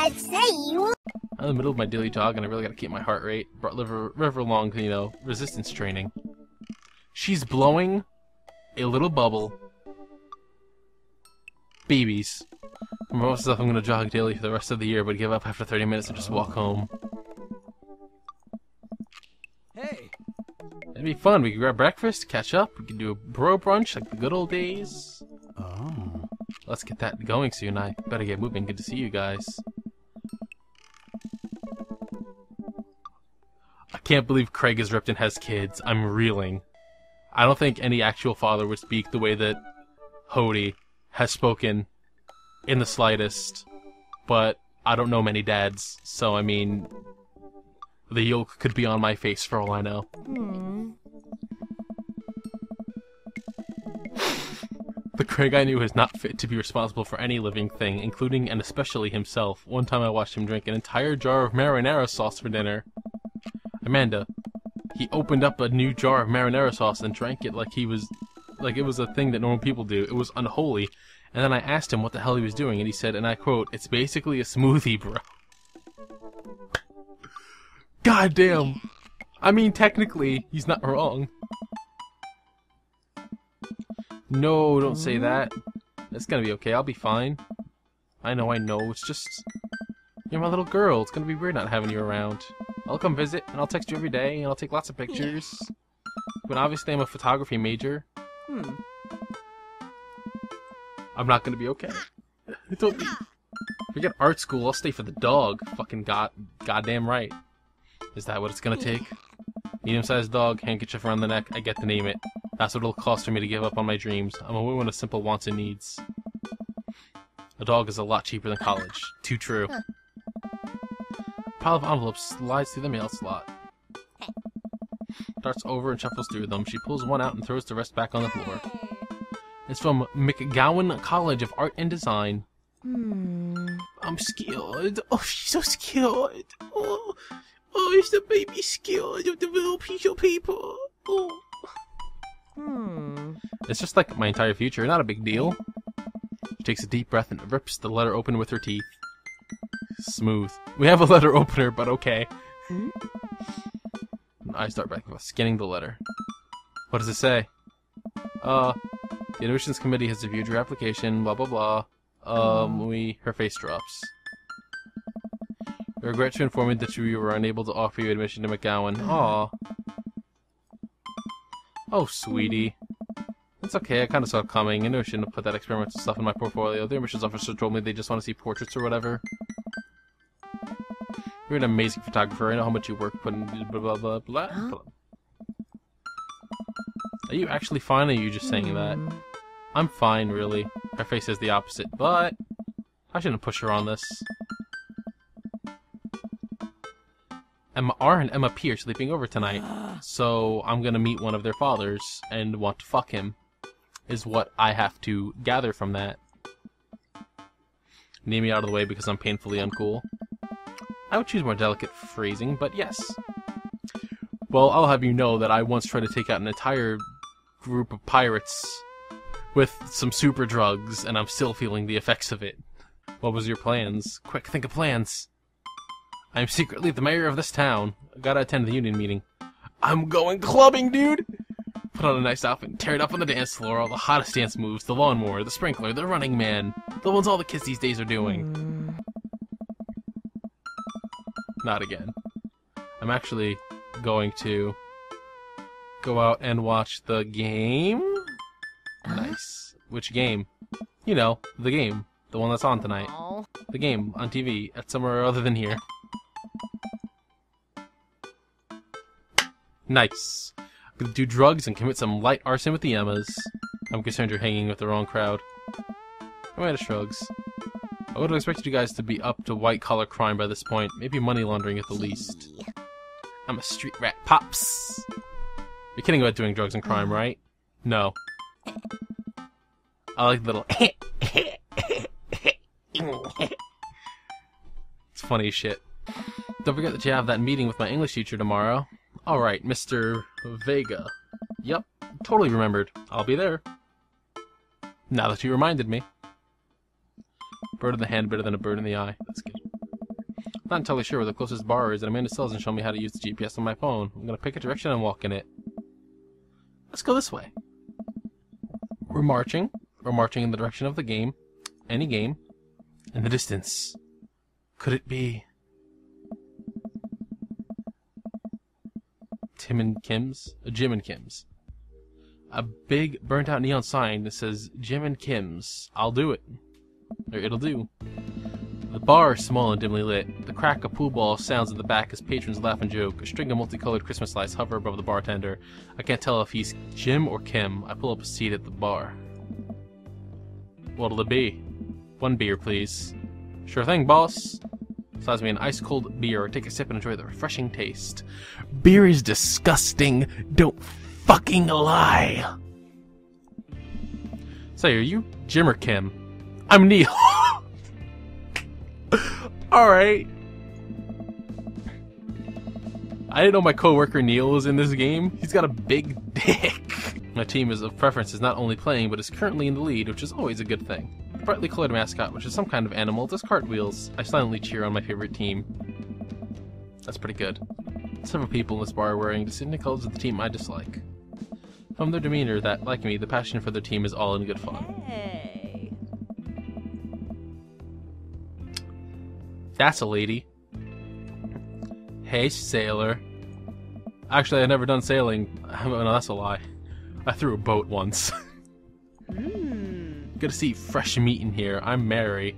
Let's say you. I'm in the middle of my daily jog and I really gotta keep my heart rate. Brought river along, you know, resistance training. She's blowing a little bubble. Babies. For most stuff, I'm gonna jog daily for the rest of the year, but give up after 30 minutes and just walk home. Hey! It'd be fun. We could grab breakfast, catch up, we could do a bro brunch like the good old days. Oh. Let's get that going soon. I better get moving. Good to see you guys. I can't believe Craig is ripped and has kids. I'm reeling. I don't think any actual father would speak the way that Hody has spoken in the slightest. But I don't know many dads, so I mean, the yolk could be on my face for all I know. The Craig I knew is not fit to be responsible for any living thing, including and especially himself. One time I watched him drink an entire jar of marinara sauce for dinner. Amanda, he opened up a new jar of marinara sauce and drank it like it was a thing that normal people do. It was unholy. And then I asked him what the hell he was doing, and he said, and I quote, "It's basically a smoothie, bro." God damn. I mean, technically, he's not wrong. No, don't say that. It's gonna be okay, I'll be fine. I know, it's just... You're my little girl, it's gonna be weird not having you around. I'll come visit, and I'll text you every day, and I'll take lots of pictures. But obviously I'm a photography major. I'm not gonna be okay. Don't be... Forget art school, I'll stay for the dog. Fucking goddamn right. Is that what it's gonna take? Medium-sized dog, handkerchief around the neck, I get to name it. That's what it'll cost for me to give up on my dreams. I'm a woman of simple wants and needs. A dog is a lot cheaper than college. Too true. Pile of envelopes slides through the mail slot. Darts over and shuffles through them. She pulls one out and throws the rest back on the floor. It's from McGowan College of Art and Design. I'm scared. Oh, she's so scared. Oh, is the baby scared of the little piece of paper? Oh. It's just like my entire future, not a big deal. She takes a deep breath and rips the letter open with her teeth. Smooth. We have a letter opener, but okay. I start back with scanning the letter. What does it say? The admissions committee has reviewed your application, blah blah blah. Her face drops. We regret to inform you that we were unable to offer you admission to McGowan. Aw. Oh, sweetie. It's okay, I kinda saw it coming. I knew I shouldn't have put that experimental stuff in my portfolio. The admissions officer told me they just want to see portraits or whatever. You're an amazing photographer. I know how much you work putting blah blah blah blah. Huh? Are you actually fine, or are you just saying that? I'm fine, really. Her face says the opposite, but I shouldn't push her on this. Emma R and Emma P are sleeping over tonight, so I'm gonna meet one of their fathers and want to fuck him, is what I have to gather from that. Name me out of the way because I'm painfully uncool. I would choose more delicate phrasing, but yes. Well, I'll have you know that I once tried to take out an entire group of pirates with some super drugs, and I'm still feeling the effects of it. What was your plans? Quick, think of plans. I'm secretly the mayor of this town. I gotta attend the union meeting. I'm going clubbing, dude! Put on a nice outfit and tear it up on the dance floor. All the hottest dance moves, the lawnmower, the sprinkler, the running man. The ones all the kids these days are doing. Not again. I'm actually going to go out and watch the game. Nice. Which game? You know, the game. The one that's on tonight. The game on TV at somewhere other than here. Nice. I'm gonna do drugs and commit some light arson with the Emmas. I'm concerned you're hanging with the wrong crowd. Amanda shrugs. I would have expected you guys to be up to white-collar crime by this point. Maybe money laundering at the least. I'm a street rat, Pops. You're kidding about doing drugs and crime, right? No. I like the little It's funny as shit. Don't forget that you have that meeting with my English teacher tomorrow. Alright, Mr. Vega. Yep, totally remembered. I'll be there. Now that you reminded me. Bird in the hand better than a bird in the eye. That's good. Not entirely sure where the closest bar is, and Amanda still hasn't shown me how to use the GPS on my phone. I'm gonna pick a direction and walk in it. Let's go this way. We're marching. We're marching in the direction of the game. Any game. In the distance. Could it be... Tim and Kim's? Jim and Kim's. A big burnt-out neon sign that says Jim and Kim's. I'll do it. Or it'll do. The bar is small and dimly lit. The crack of pool ball sounds in the back as patrons laugh and joke. A string of multicolored Christmas lights hover above the bartender. I can't tell if he's Jim or Kim. I pull up a seat at the bar. What'll it be? 1 beer, please. Sure thing, boss. Slides me an ice-cold beer. Take a sip and enjoy the refreshing taste. Beer is disgusting. Don't fucking lie. Say, are you Jim or Kim? I'm Neil. Alright. I didn't know my coworker Neil was in this game. He's got a big dick. My team of preference is not only playing, but is currently in the lead, which is always a good thing. The brightly colored mascot, which is some kind of animal, does cartwheels. I silently cheer on my favorite team. That's pretty good. Several people in this bar are wearing distinct colors of the team I dislike. From their demeanor that, like me, the passion for their team is all in good fun. Hey. That's a lady. Hey, sailor. Actually, I've never done sailing. No, that's a lie. I threw a boat once. Good to see fresh meat in here. I'm Mary.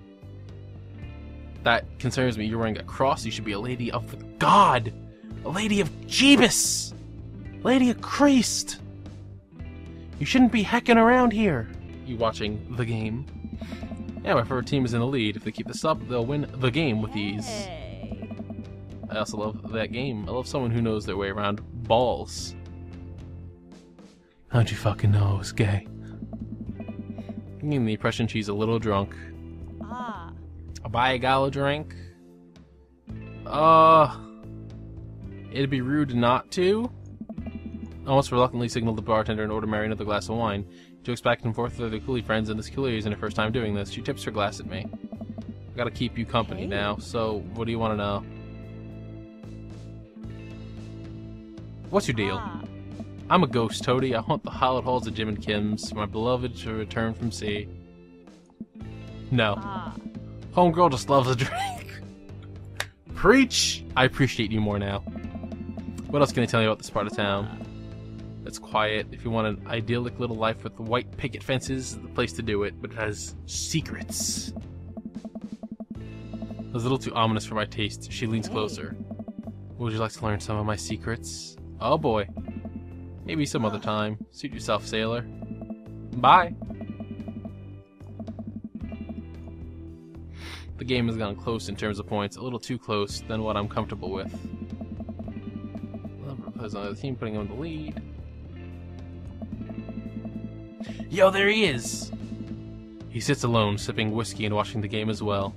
That concerns me. You're wearing a cross. You should be a lady of the God. A lady of Jeebus. Lady of Christ. You shouldn't be hecking around here. You watching the game? Yeah, my favorite team is in the lead. If they keep this up, they'll win the game with ease. Hey. I also love that game. I love someone who knows their way around balls. How'd you fucking know I was gay? I'm getting the impression she's a little drunk. Ah. I'll buy a gal a drink? It'd be rude not to. I almost reluctantly signaled the bartender and ordered Mary another glass of wine. She jokes back and forth with her coolie friends, and this coolie isn't her first time doing this. She tips her glass at me. I gotta keep you company now, so what do you want to know? What's your deal? Ah. I'm a ghost, Toady. I haunt the hallowed halls of Jim and Kim's for my beloved to return from sea. No. Ah. Homegirl just loves a drink. Preach! I appreciate you more now. What else can I tell you about this part of town? It's quiet. If you want an idyllic little life with white picket fences, the place to do it, but it has secrets. It was a little too ominous for my taste. She leans closer. Would you like to learn some of my secrets? Oh boy. Maybe some other time. Suit yourself, sailor. Bye! The game has gone close in terms of points, a little too close than what I'm comfortable with. There's another team putting him in the lead. Yo, there he is! He sits alone, sipping whiskey and watching the game as well.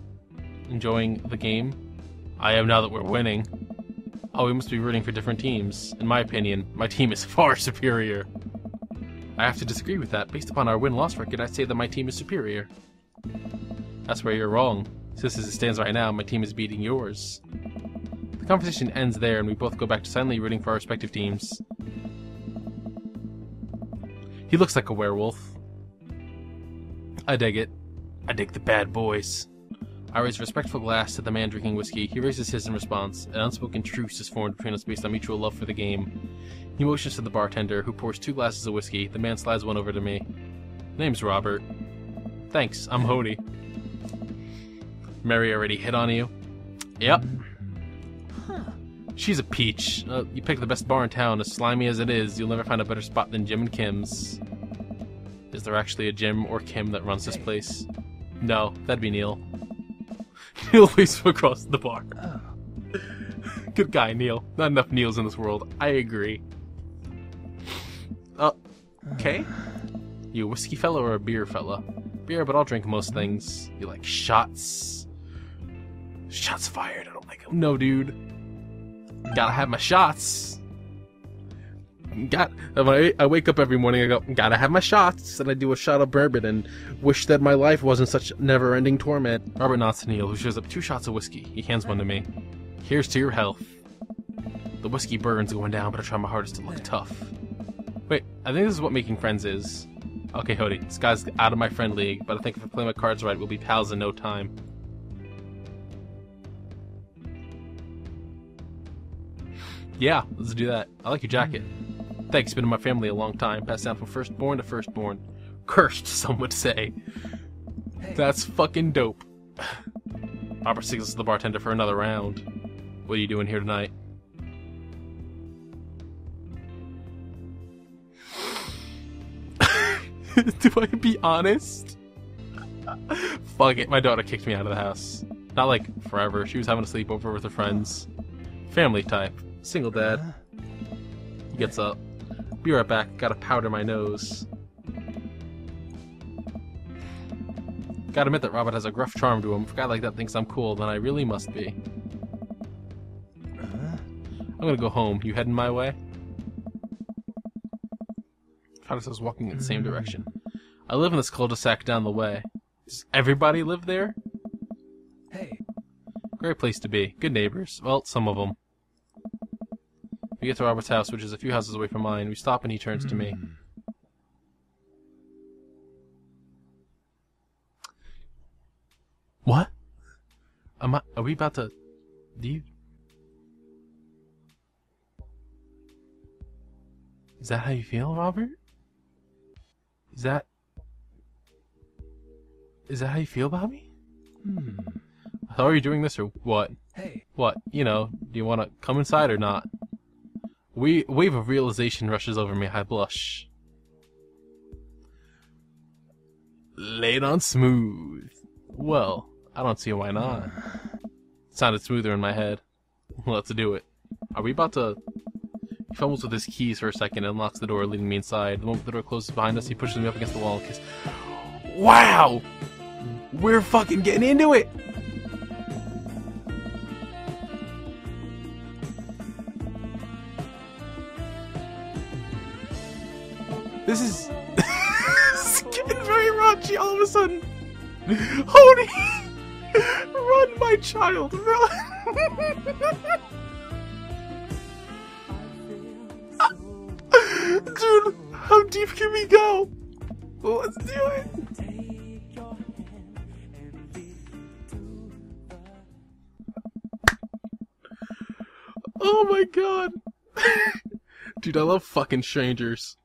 Enjoying the game? I am now that we're winning. Oh, we must be rooting for different teams. In my opinion, my team is far superior. I have to disagree with that. Based upon our win-loss record, I'd say that my team is superior. That's where you're wrong. Since as it stands right now, my team is beating yours. The competition ends there, and we both go back to silently rooting for our respective teams. He looks like a werewolf. I dig it. I dig the bad boys. I raise a respectful glass to the man drinking whiskey. He raises his in response. An unspoken truce is formed between us based on mutual love for the game. He motions to the bartender, who pours 2 glasses of whiskey. The man slides one over to me. Name's Robert. Thanks, I'm Hody. Mary already hit on you? Yep. Huh. She's a peach. You picked the best bar in town. As slimy as it is, you'll never find a better spot than Jim and Kim's. Is there actually a Jim or Kim that runs this place? No, that'd be Neil. Neil waves from across the bar. Good guy, Neil. Not enough Neils in this world. I agree. Okay. You a whiskey fella or a beer fella? Beer, but I'll drink most things. You like shots? Shots fired. I don't like them. No, dude. Gotta have my shots. I wake up every morning, I go, gotta have my shots, and I do a shot of bourbon and wish that my life wasn't such never-ending torment. Robert nods to Neil, who shows up 2 shots of whiskey. He hands one to me. Here's to your health. The whiskey burns going down, but I try my hardest to look tough. Wait, I think this is what making friends is. Okay, Hody, this guy's out of my friend league, but I think if I play my cards right, we'll be pals in no time. Yeah, let's do that. I like your jacket. Thanks, been in my family a long time. Passed down from firstborn to firstborn. Cursed, some would say. That's fucking dope. Robert signals to the bartender for another round. What are you doing here tonight? Do I be honest? Fuck it, my daughter kicked me out of the house. Not like forever, she was having a sleepover with her friends. Family type. Single dad. He gets up. Be right back, gotta powder my nose. Gotta admit that Robert has a gruff charm to him. If a guy like that thinks I'm cool, then I really must be. I'm gonna go home. You heading my way? Found ourselves walking in the same direction. I live in this cul-de-sac down the way. Does everybody live there? Hey. Great place to be. Good neighbors. Well, some of them. We get to Robert's house, which is a few houses away from mine. We stop and he turns to me. What? Are we about to... Do you... Is that how you feel, Robert? Is that how you feel about me? How are you doing this or what? Hey. What? You know, do you want to come inside or not? Wave of realization rushes over me. I blush. Lay it on smooth. Well, I don't see why not. It sounded smoother in my head. Let's do it. Are we about to... He fumbles with his keys for a second and unlocks the door, leading me inside. The moment the door closes behind us, he pushes me up against the wall and kisses. Wow! We're fucking getting into it! This is... This is getting very raunchy all of a sudden. Hody! Run, my child, run! Dude, how deep can we go? Let's do it! Oh my god! Dude, I love fucking strangers.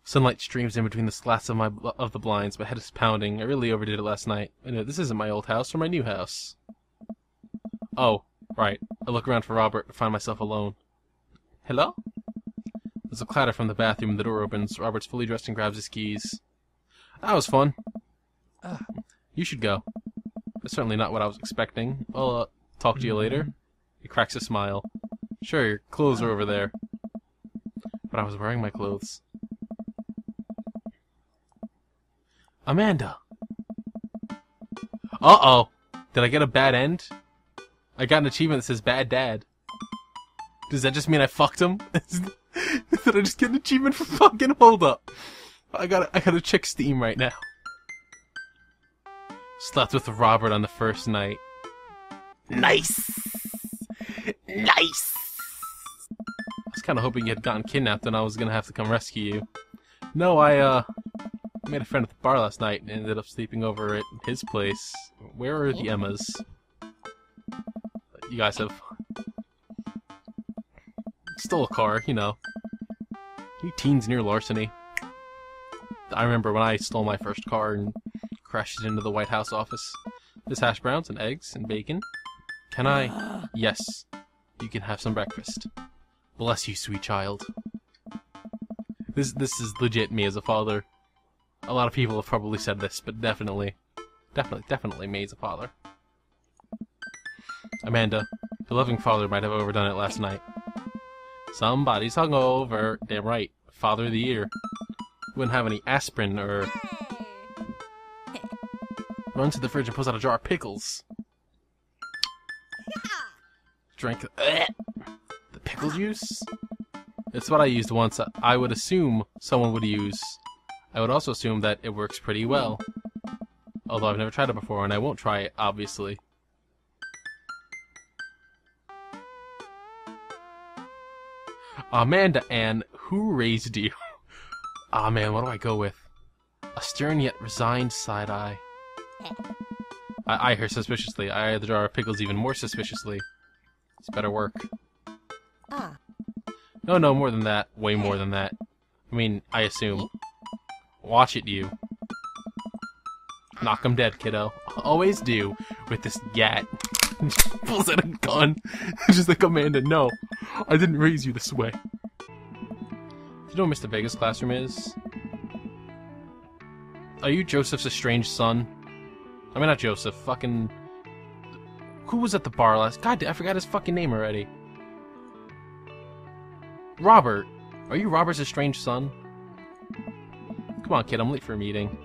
Sunlight streams in between the slats of the blinds. My head is pounding. I really overdid it last night. I know this isn't my old house or my new house. Oh, right. I look around for Robert and find myself alone. Hello? There's a clatter from the bathroom and the door opens. Robert's fully dressed and grabs his keys. That was fun. You should go. That's certainly not what I was expecting. I'll talk to you later. He cracks a smile. Sure, your clothes are over there. But I was wearing my clothes. Amanda! Uh-oh! Did I get a bad end? I got an achievement that says Bad Dad. Does that just mean I fucked him? Did I just get an achievement for fucking... Hold up. I gotta check Steam right now. Slept with Robert on the first night. Nice! Nice! I was kinda hoping you had gotten kidnapped and I was gonna have to come rescue you. No, I made a friend at the bar last night and ended up sleeping over at his place. Where are the Emmas? You guys have... Stole a car, you know. You teens near larceny. I remember when I stole my first car and crashed it into the White House office. There's hash browns and eggs and bacon. Can I? Yes. You can have some breakfast. Bless you, sweet child. This is legit me as a father. A lot of people have probably said this, but definitely me as a father. Amanda, your loving father might have overdone it last night. Somebody's hungover. Damn right. Father of the year. Wouldn't have any aspirin or... Runs to the fridge and pulls out a jar of pickles. Drink the pickle juice? It's what I used once. I would assume someone would use. I would also assume that it works pretty well. Although I've never tried it before, and I won't try it, obviously. Amanda Ann, who raised you? Ah, man, what do I go with? A stern yet resigned side eye. I eye her suspiciously. I eye the jar of pickles even more suspiciously. It's better work. Ah. No, more than that. Way more than that. I mean, I assume. Watch it, you. Knock 'em dead, kiddo. Always do. With this gat. Pulls out a gun. Just like, Amanda, no. I didn't raise you this way. Do you know where Mr. Vega's classroom is? Are you Joseph's estranged son? I mean, not Joseph. Fucking... Who was at the bar last... God, I forgot his fucking name already. Robert. Are you Robert's estranged son? Come on, kid. I'm late for a meeting.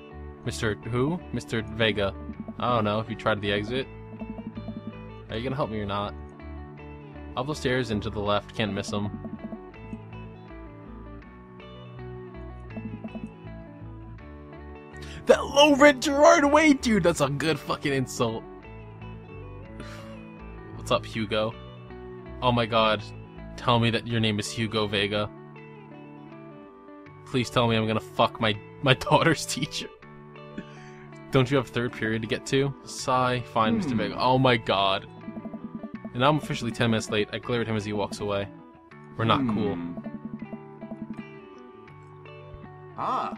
Mr. Who? Mr. Vega. I don't know if you tried the exit. Are you gonna help me or not? Up the stairs and to the left. Can't miss them. That low-rent Gerard Way, dude! That's a good fucking insult. What's up, Hugo? Oh my god. Tell me that your name is Hugo Vega. Please tell me I'm gonna fuck my daughter's teacher. Don't you have third period to get to? Sigh. Fine, Mr. Vega. Oh my god. And I'm officially 10 minutes late. I glare at him as he walks away. We're not cool. Ah.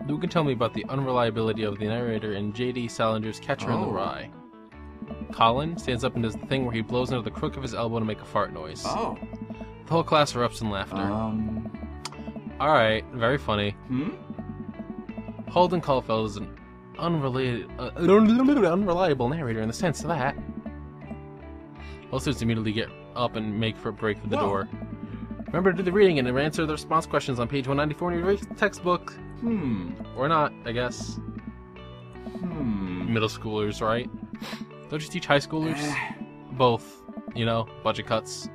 Who can tell me about the unreliability of the narrator in J.D. Salinger's Catcher in the Rye? Colin stands up and does the thing where he blows into the crook of his elbow to make a fart noise. Oh. The whole class erupts in laughter. Alright, very funny. Holden Caulfield is an unreliable narrator in the sense that all students immediately get up and make for a break for the door. Remember to do the reading and answer the response questions on page 194 in your textbook. Or not, I guess. Middle schoolers, right? Don't you teach high schoolers? Both, you know, budget cuts.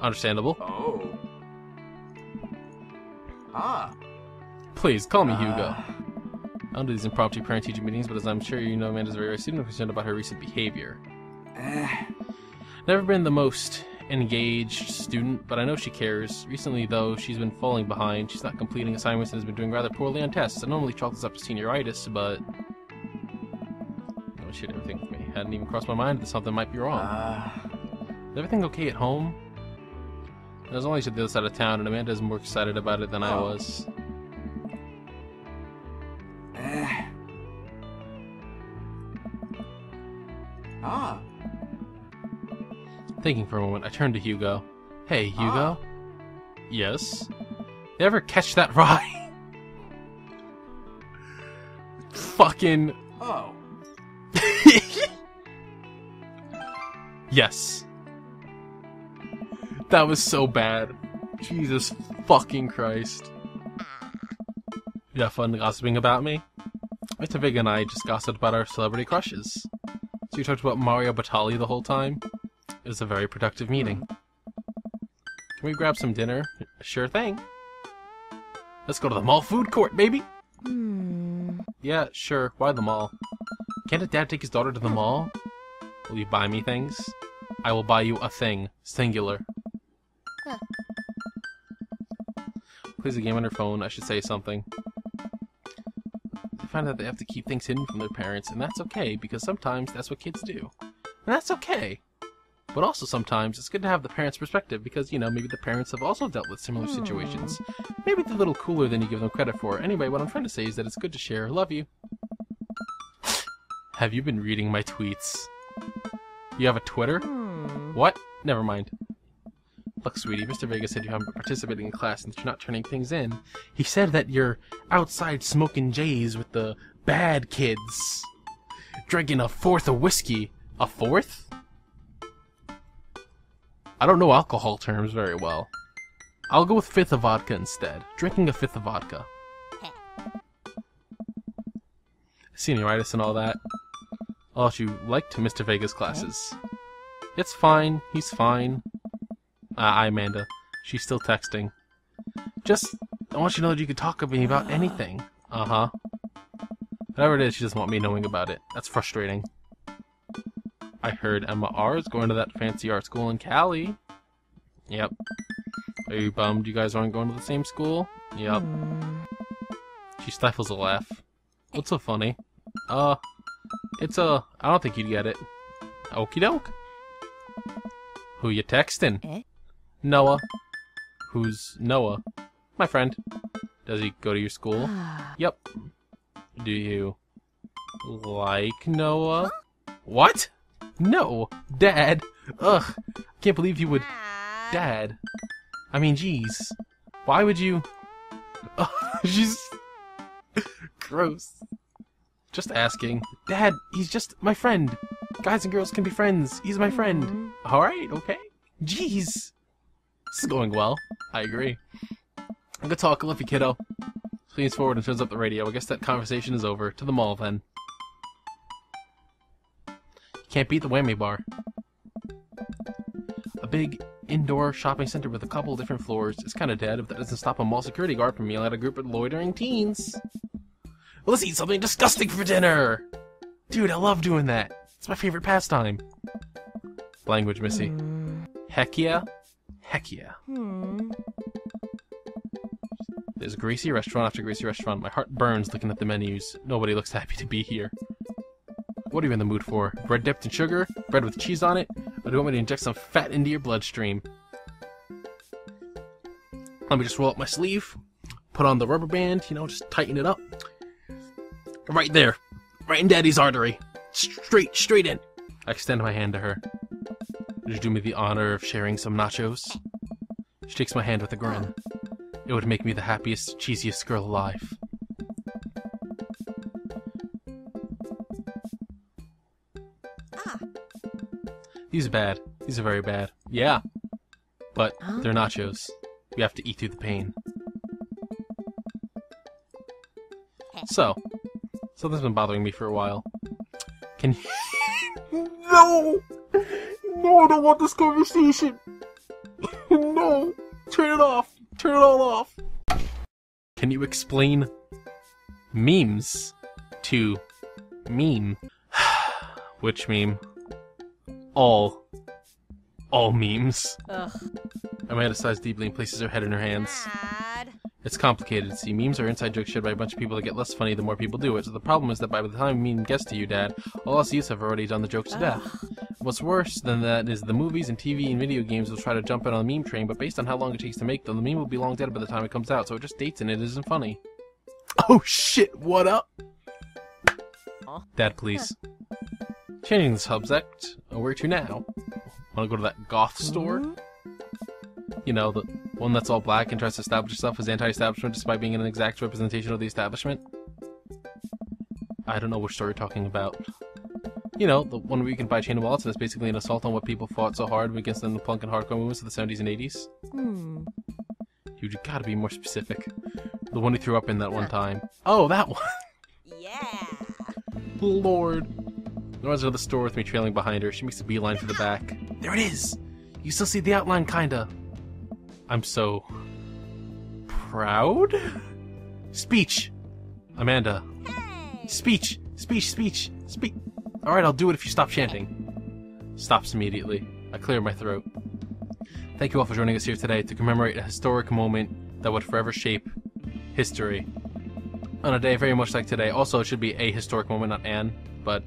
Understandable. Oh. Ah. Please, call me Hugo. I don't do these impromptu parent-teacher meetings, but as I'm sure you know, Amanda's a very student concerned about her recent behavior. Never been the most engaged student, but I know she cares. Recently, though, she's been falling behind. She's not completing assignments and has been doing rather poorly on tests. I normally chalk this up to senioritis, but... Oh shit, everything with me. Hadn't even crossed my mind that something might be wrong. Is everything okay at home? I was only at the other side of town, and Amanda's more excited about it than I was. Thinking for a moment, I turned to Hugo. Hey, Hugo? Yes? You ever catch that rye? Fucking... Oh. Yes. That was so bad. Jesus fucking Christ. You have fun gossiping about me? Mr. Vega and I just gossiped about our celebrity crushes. So you talked about Mario Batali the whole time? It was a very productive meeting. Can we grab some dinner? Sure thing. Let's go to the mall food court, baby! Yeah, sure. Why the mall? Can't a dad take his daughter to the mall? Will you buy me things? I will buy you a thing. Singular. Plays a game on her phone. I should say something. They find out they have to keep things hidden from their parents, and that's okay, because sometimes that's what kids do. And that's okay. But also sometimes it's good to have the parents' perspective, because, you know, maybe the parents have also dealt with similar situations. Maybe they're a little cooler than you give them credit for. Anyway, what I'm trying to say is that it's good to share. Love you. Have you been reading my tweets? You have a Twitter? What? Never mind. Look, sweetie, Mr. Vega said you haven't been participating in class and that you're not turning things in. He said that you're outside smoking J's with the bad kids. Drinking a fourth of whiskey. A fourth? I don't know alcohol terms very well. I'll go with fifth of vodka instead. Drinking a fifth of vodka. Senioritis and all that. Oh, you liked Mr. Vega's classes. It's fine. He's fine. Hi, Amanda. She's still texting. Just, I want you to know that you can talk to me about anything. Uh-huh. Whatever it is, she doesn't want me knowing about it. That's frustrating. I heard Emma R. is going to that fancy art school in Cali. Yep. Are you bummed you guys aren't going to the same school? Yep. She stifles a laugh. What's so funny? I don't think you'd get it. Okie doke. Who you texting? Noah. Who's Noah? My friend. Does he go to your school? Yep. Do you like Noah? What? No. Dad. Ugh. Can't believe you would. Dad. I mean, jeez. Why would you? Oh, she's gross. Just asking. Dad, he's just my friend. Guys and girls can be friends. He's my friend. Alright, okay. Jeez. This is going well. I agree. Good talk. I love you, kiddo. Leans forward and turns up the radio. I guess that conversation is over. To the mall, then. You can't beat the whammy bar. A big indoor shopping center with a couple different floors. It's kind of dead, but that doesn't stop a mall security guard from yelling at a group of loitering teens. Well, let's eat something disgusting for dinner! Dude, I love doing that. It's my favorite pastime. Language, Missy. Heck yeah? Heck yeah. There's greasy restaurant after greasy restaurant. My heart burns looking at the menus. Nobody looks happy to be here. What are you in the mood for? Bread dipped in sugar? Bread with cheese on it? Or do you want me to inject some fat into your bloodstream? Let me just roll up my sleeve. Put on the rubber band, you know, just tighten it up. Right there. Right in Daddy's artery. Straight in. I extend my hand to her. Would you do me the honor of sharing some nachos? She takes my hand with a grin. It would make me the happiest, cheesiest girl alive. These are bad. These are very bad. Yeah. But they're nachos. We have to eat through the pain. So, something's been bothering me for a while. Can you... No! No, I don't want this conversation! No! Turn it off! Turn it all off! Can you explain memes to meme? Which meme? All memes. Ugh. Amanda sighs deeply and places her head in her hands. Dad. It's complicated. See, memes are inside jokes shared by a bunch of people that get less funny the more people do it. So the problem is that by the time a meme gets to you, Dad, all us youths have already done the jokes to death. What's worse than that is the movies and TV and video games will try to jump in on the meme train, but based on how long it takes to make them, the meme will be long dead by the time it comes out, so it just dates and it isn't funny. Oh shit, what up? Dad, please. Changing the subject. Where to now? Wanna go to that goth store? You know, the one that's all black and tries to establish itself as anti-establishment despite being an exact representation of the establishment? I don't know which store you're talking about. You know, the one where you can buy chain of wallets and it's basically an assault on what people fought so hard against in the punk and hardcore movements of the 70s and 80s. You gotta be more specific. The one you threw up in that one time. Oh, that one! Yeah. Lord. Nora's out of the store with me trailing behind her. She makes a beeline for the back. There it is! You still see the outline, kinda. I'm so... proud? Speech! Amanda. Hey. Speech! Alright, I'll do it if you stop chanting. Stops immediately. I clear my throat. Thank you all for joining us here today to commemorate a historic moment that would forever shape history. On a day very much like today. Also, it should be a historic moment, not an, but,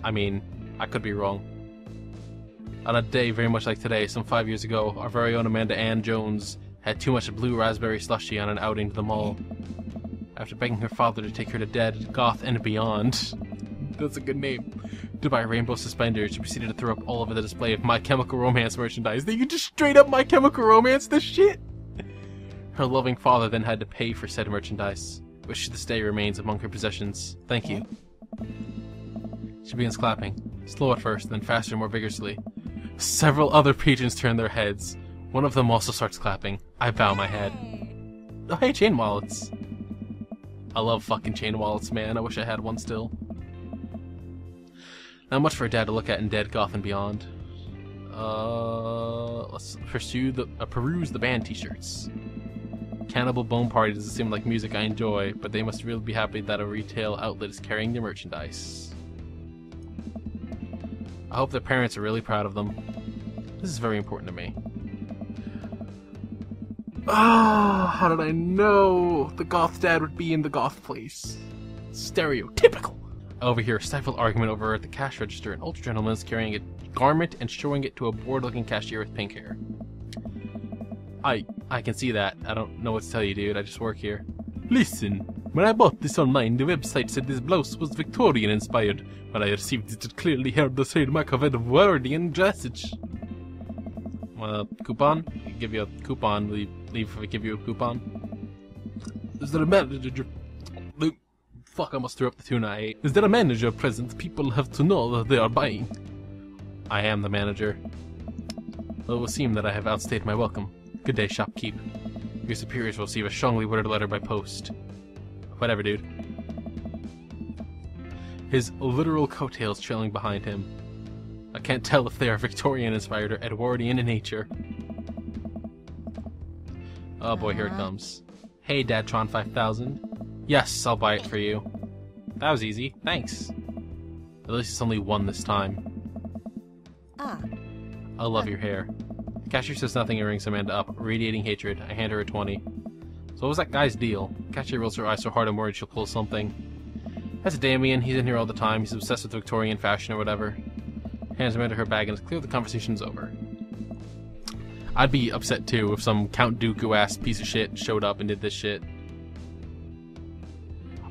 I mean, I could be wrong. On a day very much like today, some 5 years ago, our very own Amanda Ann Jones had too much blue raspberry slushy on an outing to the mall. After begging her father to take her to Dead, Goth, and Beyond, that's a good name, to buy rainbow suspenders, she proceeded to throw up all over the display of My Chemical Romance merchandise. They could just straight up My Chemical Romance this shit! Her loving father then had to pay for said merchandise, which to this day remains among her possessions. Thank you. She begins clapping, slow at first, then faster and more vigorously. Several other patrons turn their heads. One of them also starts clapping. I bow my head. Oh, hey, chain wallets. I love fucking chain wallets, man. I wish I had one still. Not much for a dad to look at in Dead Goth and Beyond. Let's peruse the band t-shirts. Cannibal Bone Party doesn't seem like music I enjoy, but they must really be happy that a retail outlet is carrying their merchandise. I hope their parents are really proud of them. This is very important to me. Ah, how did I know the goth dad would be in the goth place? Stereotypical! I overhear a stifled argument over at the cash register. An older gentleman is carrying a garment and showing it to a bored-looking cashier with pink hair. I can see that. I don't know what to tell you, dude. I just work here. Listen, when I bought this online, the website said this blouse was Victorian-inspired. When I received it, it clearly held the trademark of Edwardian dressage. Coupon? I can give you a coupon. Will you leave if I give you a coupon? Is there a manager? Fuck, I almost threw up the tuna I ate. Is there a manager present? People have to know that they are buying. I am the manager. Well, it will seem that I have outstayed my welcome. Good day, shopkeep. Your superiors will receive a strongly worded letter by post. Whatever, dude. His literal coattails trailing behind him. I can't tell if they are Victorian-inspired or Edwardian in nature. Oh boy, here it comes. Hey, Dadtron 5000. Yes, I'll buy it for you. That was easy. Thanks. At least it's only one this time. I love your hair. The cashier says nothing and rings Amanda up, radiating hatred. I hand her a 20. So what was that guy's deal? The cashier rolls her eyes so hard I'm worried she'll pull something. That's Damien. He's in here all the time. He's obsessed with Victorian fashion or whatever. Hands Amanda her bag and it's clear the conversation's over. I'd be upset too if some Count Dooku-ass piece of shit showed up and did this shit.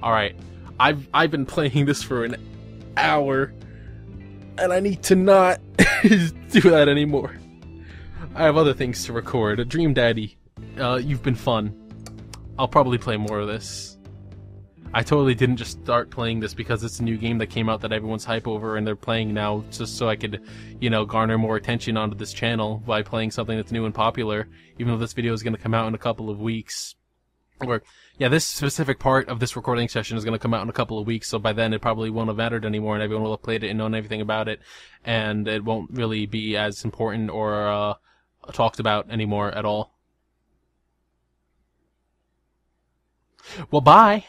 Alright. I've been playing this for an hour. And I need to not do that anymore. I have other things to record. Dream Daddy, you've been fun. I'll probably play more of this. I totally didn't just start playing this because it's a new game that came out that everyone's hype over and they're playing now just so I could, you know, garner more attention onto this channel by playing something that's new and popular, even though this video is going to come out in a couple of weeks. Or, yeah, this specific part of this recording session is going to come out in a couple of weeks, so by then it probably won't have mattered anymore and everyone will have played it and known everything about it, and it won't really be as important or talked about anymore at all. Well, bye!